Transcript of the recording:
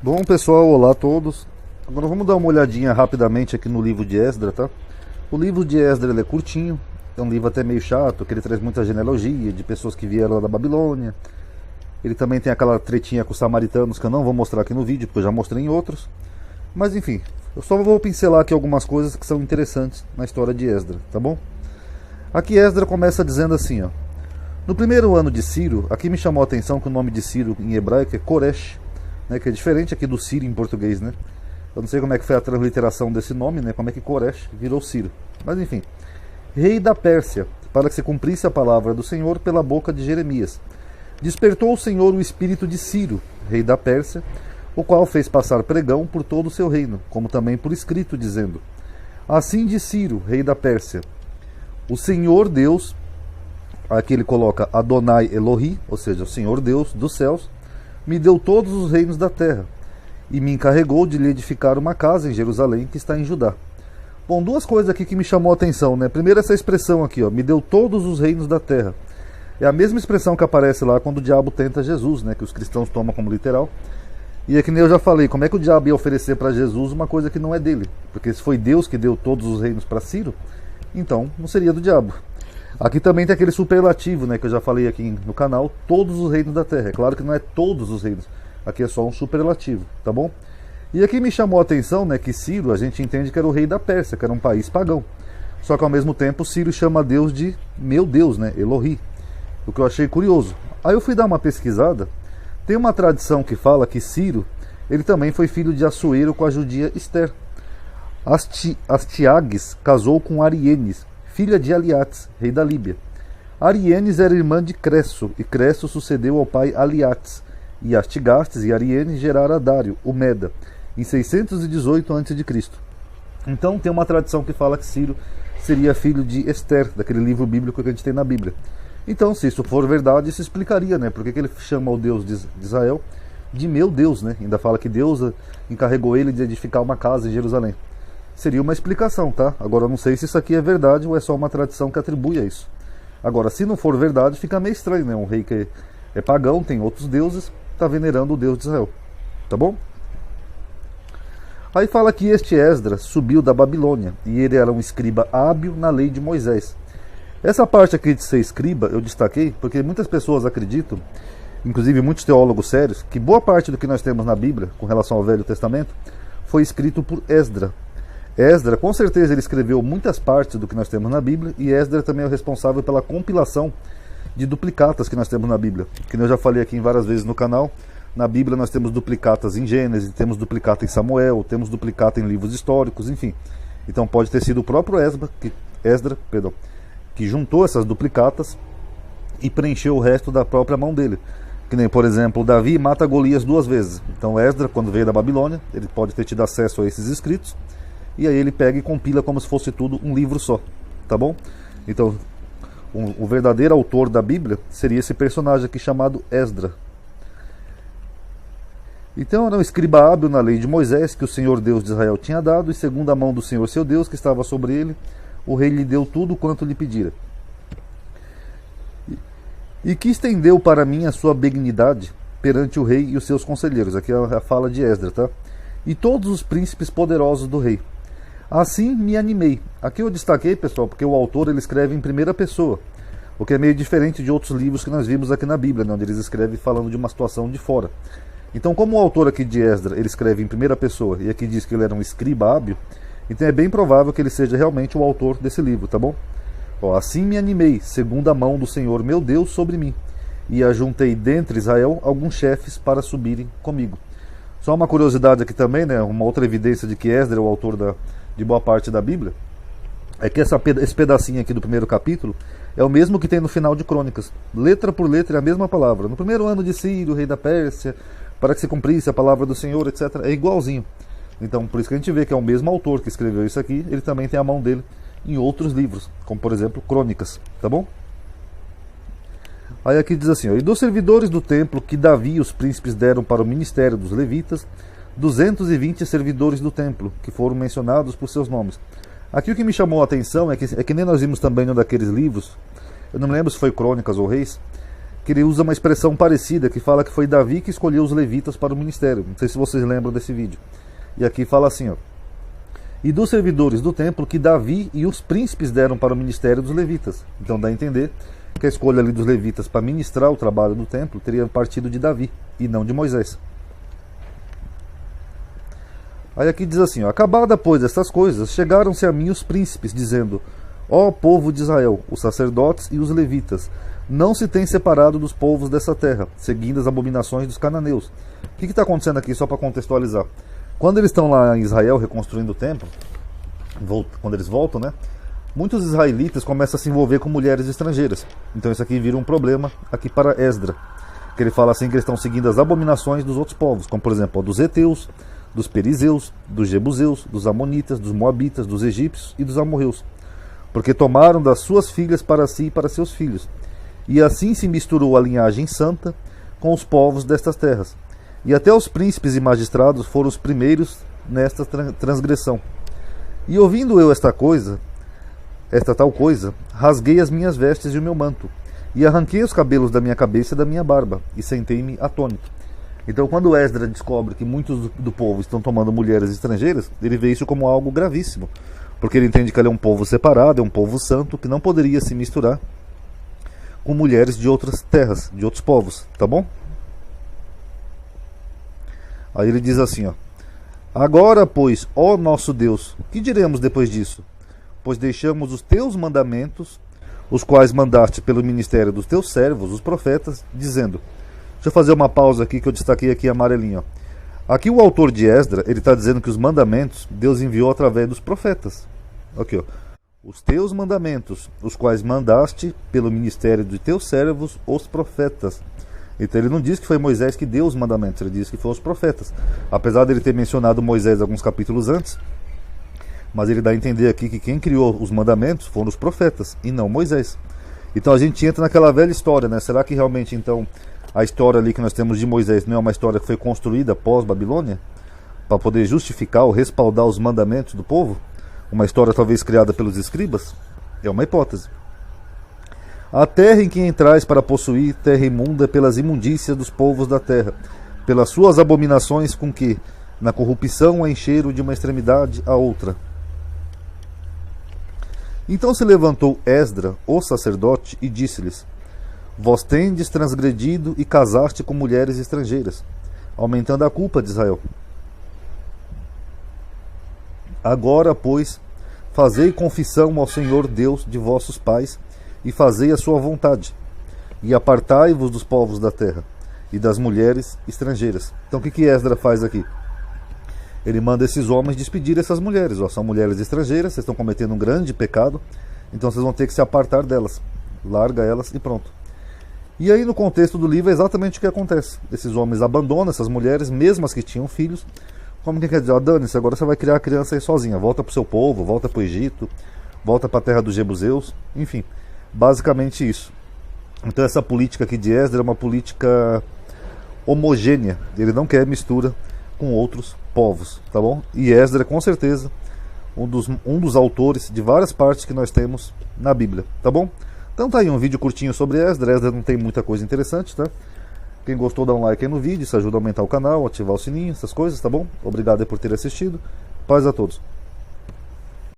Bom, pessoal, olá a todos. Agora vamos dar uma olhadinha rapidamente aqui no livro de Esdra, tá? O livro de Esdra ele é curtinho, é um livro até meio chato, que ele traz muita genealogia de pessoas que vieram lá da Babilônia. Ele também tem aquela tretinha com os samaritanos que eu não vou mostrar aqui no vídeo, porque eu já mostrei em outros. Mas enfim, eu só vou pincelar aqui algumas coisas que são interessantes na história de Esdra, tá bom? Aqui Esdra começa dizendo assim, ó. No primeiro ano de Ciro, aqui me chamou a atenção que o nome de Ciro em hebraico é Koresh, né, que é diferente aqui do Ciro em português, né? Eu não sei como é que foi a transliteração desse nome, né? Como é que Koresh virou Ciro. Mas enfim, rei da Pérsia, para que se cumprisse a palavra do Senhor pela boca de Jeremias. Despertou o Senhor o espírito de Ciro, rei da Pérsia, o qual fez passar pregão por todo o seu reino, como também por escrito, dizendo: Assim diz Ciro, rei da Pérsia, o Senhor Deus, aqui ele coloca Adonai Elohi, ou seja, o Senhor Deus dos céus, me deu todos os reinos da terra, e me encarregou de lhe edificar uma casa em Jerusalém, que está em Judá. Bom, duas coisas aqui que me chamou a atenção, né? Primeiro, essa expressão aqui, ó, me deu todos os reinos da terra. É a mesma expressão que aparece lá quando o diabo tenta Jesus, né? Que os cristãos tomam como literal. E é que nem eu já falei, como é que o diabo ia oferecer para Jesus uma coisa que não é dele? Porque se foi Deus que deu todos os reinos para Ciro, então não seria do diabo. Aqui também tem aquele superlativo, né, que eu já falei aqui no canal, todos os reinos da terra. É claro que não é todos os reinos, aqui é só um superlativo, tá bom? E aqui me chamou a atenção, né, que Ciro, a gente entende que era o rei da Pérsia, que era um país pagão. Só que ao mesmo tempo Ciro chama Deus de meu Deus, né, Elohi, o que eu achei curioso. Aí eu fui dar uma pesquisada, tem uma tradição que fala que Ciro, ele também foi filho de Assuero com a judia Esther. Astiages casou com Arienes, filha de Aliates, rei da Líbia. Arienes era irmã de Cresso, e Cresso sucedeu ao pai Aliates, e Astigastes e Arienes geraram Dário, o Meda, em 618 a.C. Então tem uma tradição que fala que Ciro seria filho de Esther, daquele livro bíblico que a gente tem na Bíblia. Então, se isso for verdade, isso explicaria, né? Porque que ele chama o Deus de Israel de meu Deus, né? Ainda fala que Deus encarregou ele de edificar uma casa em Jerusalém. Seria uma explicação, tá? Agora eu não sei se isso aqui é verdade ou é só uma tradição que atribui a isso. Agora, se não for verdade, fica meio estranho, né? Um rei que é pagão, tem outros deuses, está venerando o Deus de Israel. Tá bom? Aí fala que este Esdras subiu da Babilônia, e ele era um escriba hábil na lei de Moisés. Essa parte aqui de ser escriba eu destaquei porque muitas pessoas acreditam, inclusive muitos teólogos sérios, que boa parte do que nós temos na Bíblia, com relação ao Velho Testamento, foi escrito por Esdra. Esdra, com certeza, ele escreveu muitas partes do que nós temos na Bíblia, e Esdra também é o responsável pela compilação de duplicatas que nós temos na Bíblia. Que eu já falei aqui várias vezes no canal, na Bíblia nós temos duplicatas em Gênesis, temos duplicata em Samuel, temos duplicata em livros históricos, enfim. Então pode ter sido o próprio Esdra, que juntou essas duplicatas e preencheu o resto da própria mão dele. Que nem, por exemplo, Davi mata Golias 2 vezes. Então Esdra, quando veio da Babilônia, ele pode ter tido acesso a esses escritos, e aí ele pega e compila como se fosse tudo um livro só, tá bom? Então, o verdadeiro autor da Bíblia seria esse personagem aqui chamado Esdra. Então era um escriba hábil na lei de Moisés, que o Senhor Deus de Israel tinha dado, e segundo a mão do Senhor seu Deus, que estava sobre ele, o rei lhe deu tudo quanto lhe pedira. E que estendeu para mim a sua benignidade perante o rei e os seus conselheiros. Aqui é a fala de Esdra, tá? E todos os príncipes poderosos do rei. Assim me animei. Aqui eu destaquei, pessoal, porque o autor ele escreve em primeira pessoa, o que é meio diferente de outros livros que nós vimos aqui na Bíblia, né, onde eles escrevem falando de uma situação de fora. Então, como o autor aqui de Esdra ele escreve em primeira pessoa, e aqui diz que ele era um escriba hábil, então é bem provável que ele seja realmente o autor desse livro, tá bom? Ó, assim me animei, segundo a mão do Senhor meu Deus sobre mim, e ajuntei dentre Israel alguns chefes para subirem comigo. Só uma curiosidade aqui também, né, uma outra evidência de que Esdra é o autor de boa parte da Bíblia, é que esse pedacinho aqui do primeiro capítulo é o mesmo que tem no final de Crônicas. Letra por letra é a mesma palavra. No primeiro ano de Ciro, rei da Pérsia, para que se cumprisse a palavra do Senhor, etc. É igualzinho. Então, por isso que a gente vê que é o mesmo autor que escreveu isso aqui, ele também tem a mão dele em outros livros, como por exemplo Crônicas, tá bom? Aí aqui diz assim, ó, e dos servidores do templo que Davi e os príncipes deram para o ministério dos levitas, 220 servidores do templo, que foram mencionados por seus nomes. Aqui o que me chamou a atenção é que nem nós vimos também em um daqueles livros, eu não me lembro se foi Crônicas ou Reis, que ele usa uma expressão parecida, que fala que foi Davi que escolheu os levitas para o ministério. Não sei se vocês lembram desse vídeo. E aqui fala assim, ó: e dos servidores do templo que Davi e os príncipes deram para o ministério dos levitas. Então dá a entender que a escolha ali dos levitas para ministrar o trabalho do templo teria partido de Davi e não de Moisés. Aí aqui diz assim, ó: acabada pois estas coisas, chegaram-se a mim os príncipes, dizendo: ó povo de Israel, os sacerdotes e os levitas, não se têm separado dos povos dessa terra, seguindo as abominações dos cananeus. O que está acontecendo aqui, só para contextualizar? Quando eles estão lá em Israel reconstruindo o templo, quando eles voltam, né, muitos israelitas começam a se envolver com mulheres estrangeiras. Então isso aqui vira um problema aqui para Esdra, que ele fala assim que eles estão seguindo as abominações dos outros povos, como por exemplo dos heteus, dos perizeus, dos jebuseus, dos amonitas, dos moabitas, dos egípcios e dos amorreus, porque tomaram das suas filhas para si e para seus filhos. E assim se misturou a linhagem santa com os povos destas terras. E até os príncipes e magistrados foram os primeiros nesta transgressão. E ouvindo eu esta tal coisa, rasguei as minhas vestes e o meu manto, e arranquei os cabelos da minha cabeça e da minha barba, e sentei-me atônito. Então, quando Esdra descobre que muitos do povo estão tomando mulheres estrangeiras, ele vê isso como algo gravíssimo, porque ele entende que ele é um povo separado, é um povo santo, que não poderia se misturar com mulheres de outras terras, de outros povos, tá bom? Aí ele diz assim, ó: agora, pois, ó nosso Deus, que diremos depois disso? Pois deixamos os teus mandamentos, os quais mandaste pelo ministério dos teus servos, os profetas, dizendo... Deixa eu fazer uma pausa aqui que eu destaquei aqui amarelinho, ó. Aqui o autor de Esdra, ele está dizendo que os mandamentos Deus enviou através dos profetas. Aqui, ó: os teus mandamentos, os quais mandaste pelo ministério de teus servos, os profetas. Então ele não diz que foi Moisés que deu os mandamentos, ele diz que foram os profetas. Apesar dele ter mencionado Moisés alguns capítulos antes, mas ele dá a entender aqui que quem criou os mandamentos foram os profetas e não Moisés. Então a gente entra naquela velha história, né? Será que realmente então a história ali que nós temos de Moisés não é uma história que foi construída pós-Babilônia para poder justificar ou respaldar os mandamentos do povo? Uma história talvez criada pelos escribas? É uma hipótese. A terra em que entrais para possuir, terra imunda pelas imundícias dos povos da terra, pelas suas abominações com que, na corrupção, a encheram de uma extremidade a outra. Então se levantou Esdra, o sacerdote, e disse-lhes: vós tendes transgredido e casaste com mulheres estrangeiras, aumentando a culpa de Israel. Agora, pois, fazei confissão ao Senhor Deus de vossos pais, e fazei a sua vontade, e apartai-vos dos povos da terra, e das mulheres estrangeiras. Então o que Esdra faz aqui? Ele manda esses homens despedir essas mulheres. Ó, são mulheres estrangeiras, vocês estão cometendo um grande pecado, então vocês vão ter que se apartar delas. Larga elas e pronto. E aí no contexto do livro é exatamente o que acontece. Esses homens abandonam essas mulheres, mesmo as que tinham filhos. Como que quer dizer? Dane-se, agora você vai criar a criança aí sozinha. Volta para o seu povo, volta para o Egito, volta para a terra dos jebuseus. Enfim, basicamente isso. Então essa política aqui de Esdra é uma política homogênea. Ele não quer mistura com outros povos, tá bom? E Esdra é com certeza um dos autores de várias partes que nós temos na Bíblia, tá bom? Então tá aí um vídeo curtinho sobre Esdra. Esdra não tem muita coisa interessante, tá? Quem gostou dá um like aí no vídeo, isso ajuda a aumentar o canal, ativar o sininho, essas coisas, tá bom? Obrigado aí por ter assistido. Paz a todos.